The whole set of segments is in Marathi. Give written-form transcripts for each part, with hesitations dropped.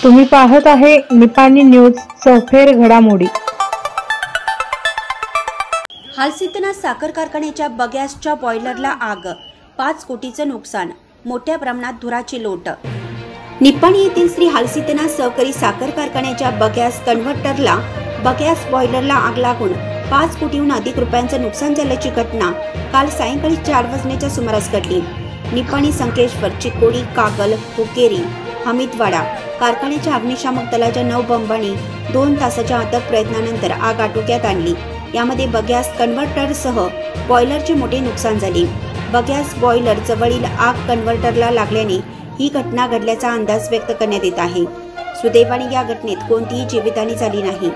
तुम्ही पाहत आहे निपाणी न्यूज चौफेर घडामोडी। हालसिद्धनाथ साखर कारखान्याच्या बगॅसच्या बॉयलरला आग, 5 कोटीचं नुकसान, मोठ्या प्रमाणात धुराची लोट। निपाणी येथील श्री हालसिद्धनाथ सहकारी साखर कारखान्याच्या बगॅस कन्व्हर्टरला बगॅस बॉयलरला आग लागून 5 कोटीहून अधिक रुपयांचं नुकसान झाल्याची घटना काल सायंकाळी 4 वाजण्याच्या सुमारास घडली। निपाणी, संकेश्वर, चिकोडी, कागल, हुकेरी, हमीदवाडा कारखान्याच्या अग्निशामक दलाच्या 9 बंबांनी 2 तासाच्या अथक प्रयत्नानंतर आग आटोक्यात आणली। यामध्ये बगॅस कन्व्हर्टरसह बॉयलरचे मोठे नुकसान झाले। बगॅस बॉयलर जवळील आग कन्व्हर्टरला लागल्याने ही घटना घडल्याचा अंदाज व्यक्त करण्यात येत आहे। सुदैवाने या घटनेत कोणतीही जीवितहानी झाली नाही।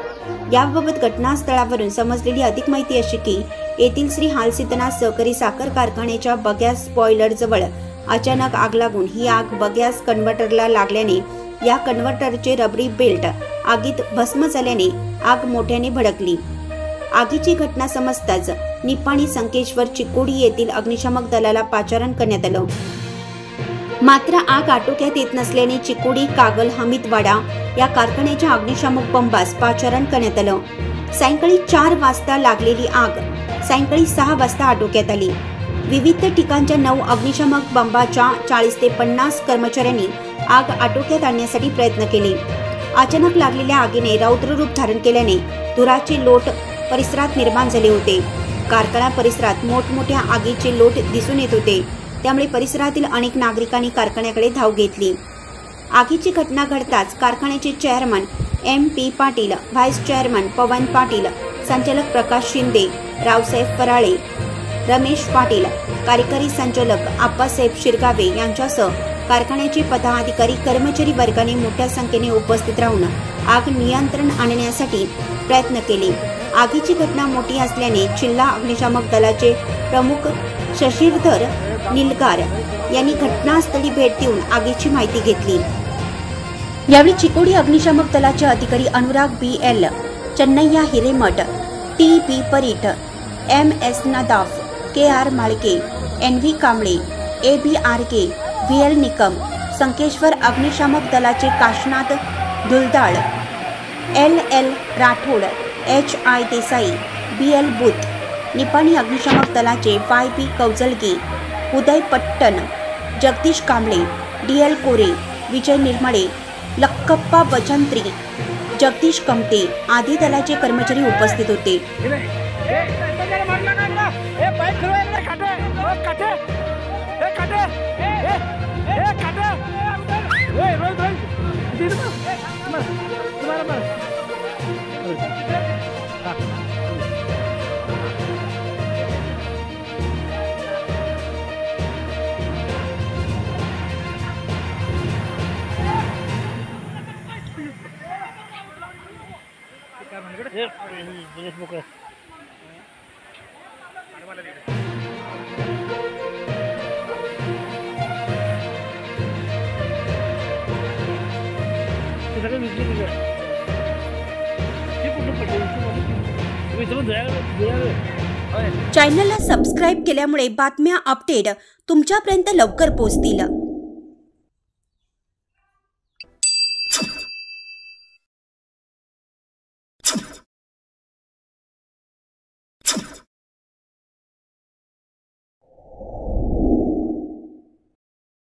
याबाबत घटनास्थळावरून समजलेली अधिक माहिती अशी की येथील श्री हालसिद्धनाथ सहकारी साखर कारखान्याच्या बगॅस बॉयलर जवळ अचानक आग लागून ही आग बगॅस कन्व्हर्टरला लागल्याने या कन्व्हर्टरचे रबरी बेल्ट आगीत भस्म झाल्याने आग मोठ्याने भडकली। आगीची घटना समजताच निपाणी, संकेश्वर, चिकोडी येथील अग्निशामक दलाला पाचारण करण्यात आलं। मात्र आग आटोक्यात येत नसल्याने चिकोडी, कागल, हमीदवाडा या कारखान्याच्या अग्निशामक बंबास पाचारण करण्यात आलं। सायंकाळी 4 वाजता लागलेली आग सायंकाळी 6 वाजता आटोक्यात आली। विविध ठिकाणच्या 9 अग्निशामक बंबाच्या 40 ते 50 कर्मचाऱ्यांनी आग आटोक्यात आणण्यासाठी प्रयत्न केले। अचानक लागलेल्या आगीने रौद्र रूप धारण केल्याने धुराचे लोट परिसरात निर्माण झाले होते। कारखाना परिसरात मोठमोठ्या आगीचे लोट दिसून येत होते, त्यामुळे परिसरातील अनेक नागरिकांनी कारखान्याकडे धाव घेतली। आगीची घटना घडताच कारखान्याचे chairman MP Patil, vice chairman Pawan Patil, संचालक प्रकाश शिंदे, रावसाहेब फराळे, रमेश पाटील, कार्यकारी संचालक आप्पासाहेब शिरगावे यांच्यासह कारखान्याचे पदाधिकारी, कर्मचारी वर्गाने मोठ्या संख्येने उपस्थित राहून आग नियंत्रण आणण्यासाठी प्रयत्न केले। आगीची घटना मोठी असल्याने जिल्हा अग्निशामक दलाचे प्रमुख शशिधर निलगार यांनी घटनास्थळी भेट देऊन आगीची माहिती घेतली। यावेळी चिकोडी अग्निशामक दलाचे अधिकारी Anurag BL, Channaiah Hiremath, TB Parit, MS Nadaf, KR Malke, NV Kamble, AB Arke, VL Nikam, Sankeshwar अग्निशामक दलाचे Kashinath धुलदाळ, LL Rathod, HI Desai, BL बुत, निपाणी अग्निशामक दलाचे YB कौजलगे, उदय पट्टण, जगदीश कांबळे, DL कोरे, विजय निर्मळे, लक्कप्पा बचंत्री, जगदीश कमते आदी दलाचे कर्मचारी उपस्थित होते। चॅनलला सबस्क्राइब केल्यामुळे बातम्या अपडेट तुमच्यापर्यंत लवकर पोहोचतील।